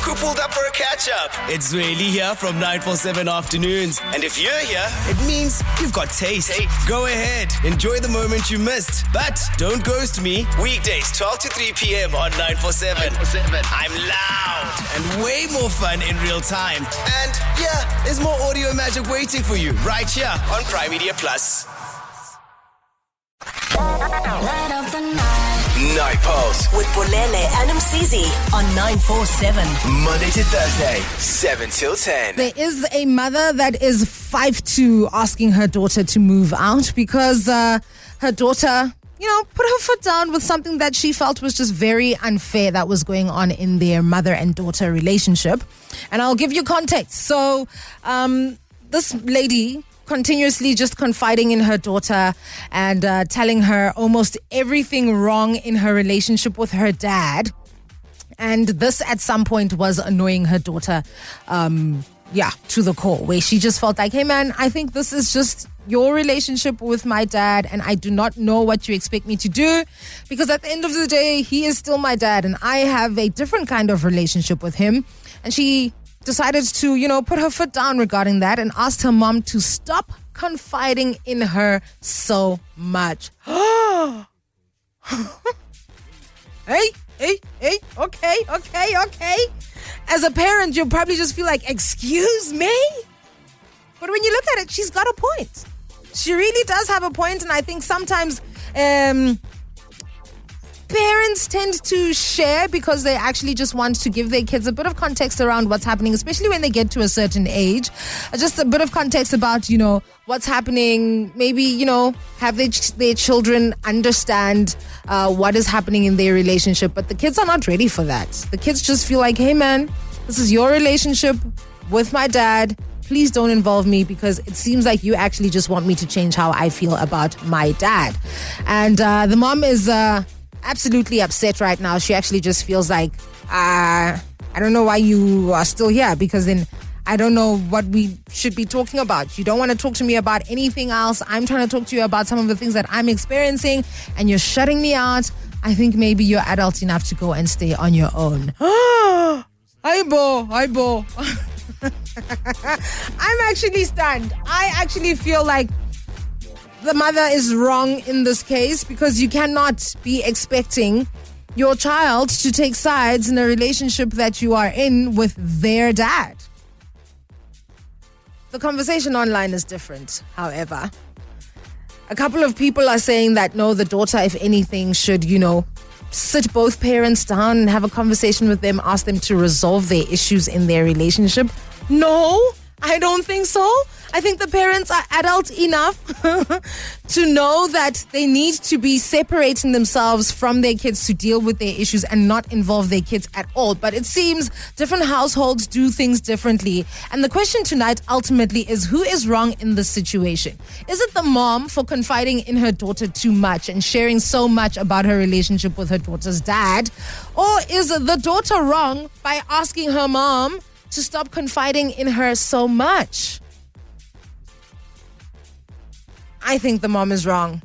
who pulled up for a catch-up. It's really here from 947 Afternoons. And if you're here, it means you've got taste. Go ahead, enjoy the moment you missed. But don't ghost me. Weekdays, 12 to 3 p.m. on 947. I'm loud and way more fun in real time. And yeah, there's more audio magic waiting for you right here on Prime Media Plus. Light of the night. Night Pulse With Bolele and Msizi on 947. Monday to Thursday, 7 till 10. There is a mother that is 5'2", asking her daughter to move out because her daughter, put her foot down with something that she felt was just very unfair that was going on in their mother and daughter relationship. And I'll give you context. So this lady continuously just confiding in her daughter and telling her almost everything wrong in her relationship with her dad. And this at some point was annoying her daughter, to the core, where she just felt like, hey man, I think this is just your relationship with my dad and I do not know what you expect me to do, because at the end of the day, he is still my dad and I have a different kind of relationship with him. And she decided to, put her foot down regarding that and asked her mom to stop confiding in her so much. Hey, okay. As a parent, you'll probably just feel like, excuse me? But when you look at it, she's got a point. She really does have a point, and I think sometimes parents tend to share because they actually just want to give their kids a bit of context around what's happening, especially when they get to a certain age. Just a bit of context about, what's happening. Maybe, have their children understand what is happening in their relationship. But the kids are not ready for that. The kids just feel like, hey, man, this is your relationship with my dad. Please don't involve me because it seems like you actually just want me to change how I feel about my dad. And the mom is absolutely upset right now. She actually just feels like, I don't know why you are still here, because then I don't know what we should be talking about. You don't want to talk to me about anything else. I'm trying to talk to you about some of the things that I'm experiencing and you're shutting me out. I think maybe you're adult enough to go and stay on your own. Hi, Bo. I'm actually stunned. I actually feel like the mother is wrong in this case, because you cannot be expecting your child to take sides in a relationship that you are in with their dad. The conversation online is different, however. A couple of people are saying that no, the daughter, if anything, should, sit both parents down and have a conversation with them, ask them to resolve their issues in their relationship. No, I don't think so. I think the parents are adult enough to know that they need to be separating themselves from their kids to deal with their issues and not involve their kids at all. But it seems different households do things differently. And the question tonight ultimately is, who is wrong in this situation? Is it the mom for confiding in her daughter too much and sharing so much about her relationship with her daughter's dad? Or is the daughter wrong by asking her mom to stop confiding in her so much? I think the mom is wrong,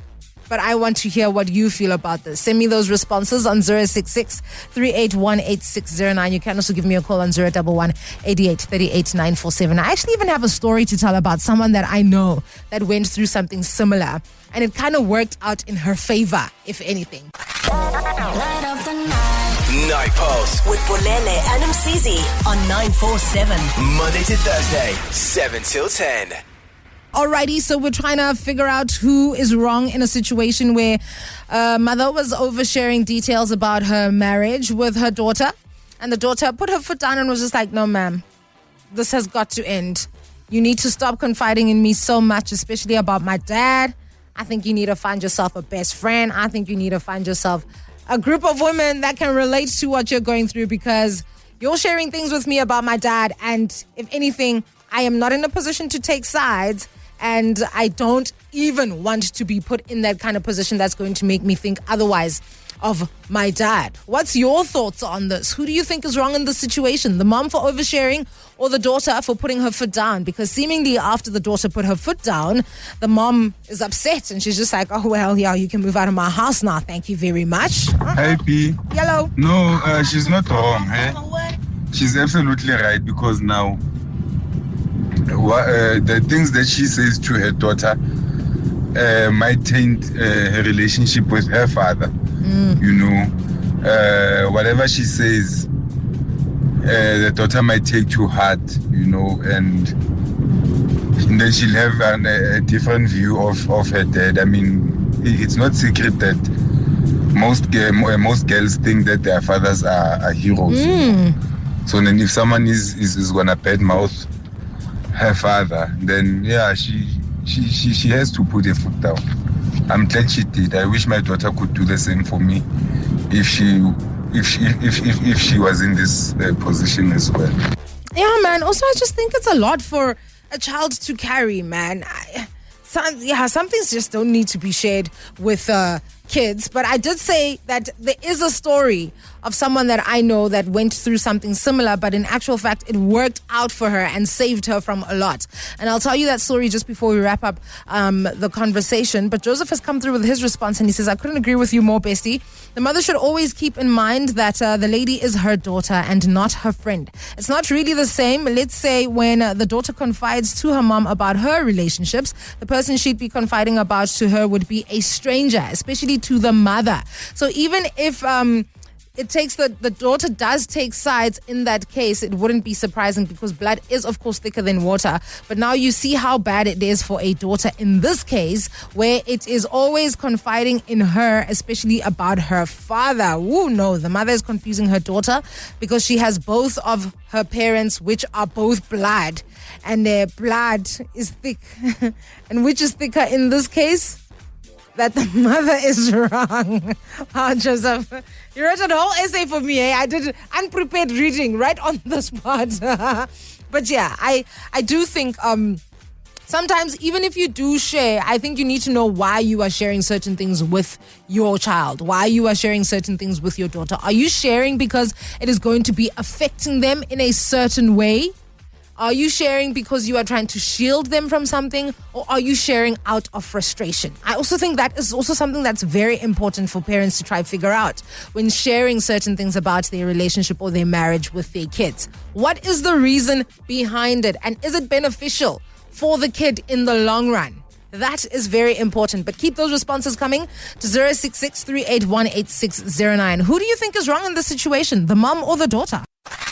but I want to hear what you feel about this. Send me those responses on 066-381-8609. You can also give me a call on 011-8838-947. I actually even have a story to tell about someone that I know that went through something similar, and it kind of worked out in her favor, if anything. Light of the night. Night Pulse With Bolele and Msizi on 947. Monday to Thursday, 7 till 10. Alrighty, so we're trying to figure out who is wrong in a situation where mother was oversharing details about her marriage with her daughter, and the daughter put her foot down and was just like, no ma'am, this has got to end. You need to stop confiding in me so much, especially about my dad. I think you need to find yourself a best friend. I think you need to find yourself a group of women that can relate to what you're going through, because you're sharing things with me about my dad, and if anything, I am not in a position to take sides. And I don't even want to be put in that kind of position that's going to make me think otherwise of my dad. What's your thoughts on this? Who do you think is wrong in this situation? The mom for oversharing or the daughter for putting her foot down? Because seemingly after the daughter put her foot down, the mom is upset and she's just like, oh, well, yeah, you can move out of my house now. Thank you very much. Hey, P. Hello. No, she's not wrong. Eh? she's absolutely right, because now the things that she says to her daughter might taint her relationship with her father. You know, whatever she says, the daughter might take to heart, you know, and then she'll have a different view of her dad. I mean, it's not secret that most girls think that their fathers are heroes. You know? So then if someone is gonna badmouth her father, then yeah, she has to put her foot down. I'm glad she did. I wish my daughter could do the same for me if she was in this position as well. Yeah, man. Also, I just think it's a lot for a child to carry, man. Some things just don't need to be shared with kids. But I did say that there is a story of someone that I know that went through something similar, but in actual fact, it worked out for her and saved her from a lot. And I'll tell you that story just before we wrap up the conversation. But Joseph has come through with his response, and he says, I couldn't agree with you more, bestie. The mother should always keep in mind that the lady is her daughter and not her friend. It's not really the same. Let's say when the daughter confides to her mom about her relationships, the person she'd be confiding about to her would be a stranger, especially to the mother. So even if it takes the daughter does take sides in that case, it wouldn't be surprising, because blood is of course thicker than water. But now you see how bad it is for a daughter in this case, where it is always confiding in her, especially about her father. Ooh, no, the mother is confusing her daughter because she has both of her parents, which are both blood, and their blood is thick. And which is thicker in this case? That the mother is wrong. Oh, Joseph, you wrote a whole essay for me. I did unprepared reading right on the spot. But yeah, I do think sometimes even if you do share, I think you need to know why you are sharing certain things with your child, why you are sharing certain things with your daughter. Are you sharing because it is going to be affecting them in a certain way? Are you sharing because you are trying to shield them from something, or are you sharing out of frustration? I also think that is also something that's very important for parents to try to figure out when sharing certain things about their relationship or their marriage with their kids. What is the reason behind it? And is it beneficial for the kid in the long run? That is very important. But keep those responses coming to 066-381-8609. Who do you think is wrong in this situation, the mom or the daughter?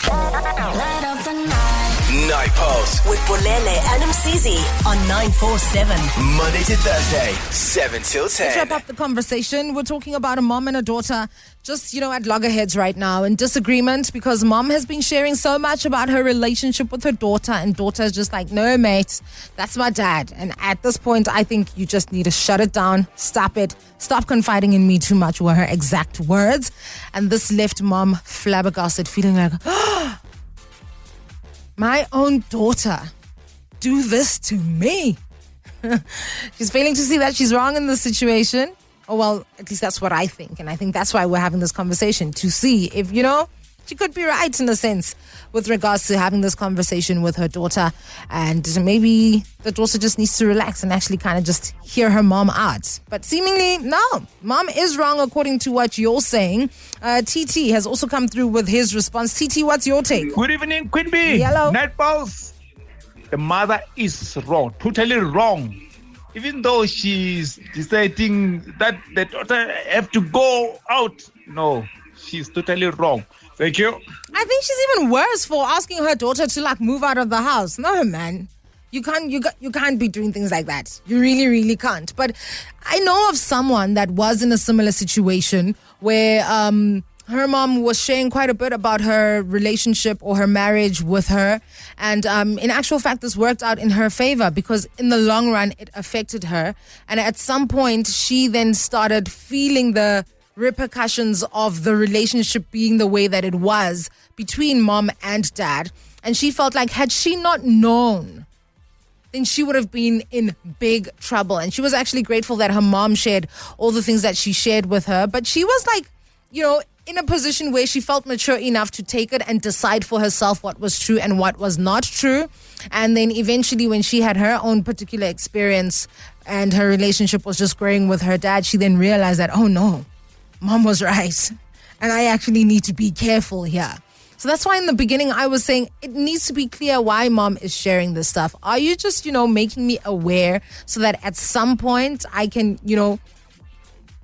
Light up the night. Night Pulse. With Bolele and Msizi on 947. Monday to Thursday, 7 till 10. Let's wrap up the conversation. We're talking about a mom and a daughter just, at loggerheads right now in disagreement, because mom has been sharing so much about her relationship with her daughter, and daughter's just like, no, mate, that's my dad. And at this point, I think you just need to shut it down, stop it, stop confiding in me too much, were her exact words. And this left mom flabbergasted, feeling like, oh, my own daughter do this to me. She's failing to see that she's wrong in this situation. Oh, well, at least that's what I think. And I think that's why we're having this conversation, to see if, she could be right in a sense with regards to having this conversation with her daughter. And maybe the daughter just needs to relax and actually kind of just hear her mom out. But seemingly, no, mom is wrong according to what you're saying. TT has also come through with his response. TT, what's your take? Good evening, Queen Bee. Hello. Night Pulse. The mother is wrong, totally wrong. Even though she's deciding that the daughter have to go out, no, she's totally wrong. Thank you. I think she's even worse for asking her daughter to move out of the house. No, man. You can't be doing things like that. You really, really can't. But I know of someone that was in a similar situation where her mom was sharing quite a bit about her relationship or her marriage with her. And in actual fact, this worked out in her favor, because in the long run, it affected her. And at some point, she then started feeling the repercussions of the relationship being the way that it was between mom and dad. And she felt like, had she not known, then she would have been in big trouble. And she was actually grateful that her mom shared all the things that she shared with her. But she was in a position where she felt mature enough to take it and decide for herself what was true and what was not true. And then eventually, when she had her own particular experience and her relationship was just growing with her dad, she then realized that, oh no, mom was right, and I actually need to be careful here. So that's why in the beginning I was saying it needs to be clear why mom is sharing this stuff. Are you just, making me aware so that at some point I can,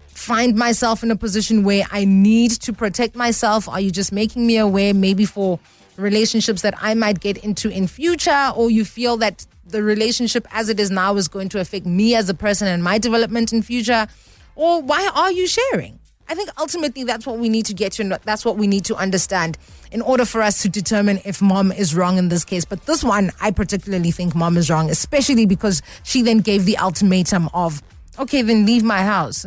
find myself in a position where I need to protect myself? Are you just making me aware maybe for relationships that I might get into in future, or you feel that the relationship as it is now is going to affect me as a person and my development in future? Or why are you sharing? I think ultimately that's what we need to get to. That's what we need to understand in order for us to determine if mom is wrong in this case. But this one, I particularly think mom is wrong, especially because she then gave the ultimatum of, okay, then leave my house.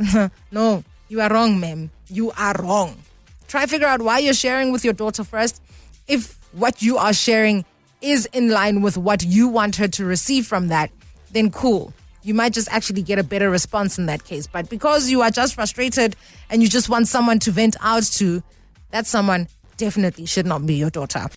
No, you are wrong, ma'am. You are wrong. Try to figure out why you're sharing with your daughter first. If what you are sharing is in line with what you want her to receive from that, then cool. You might just actually get a better response in that case. But because you are just frustrated and you just want someone to vent out to, that someone definitely should not be your daughter.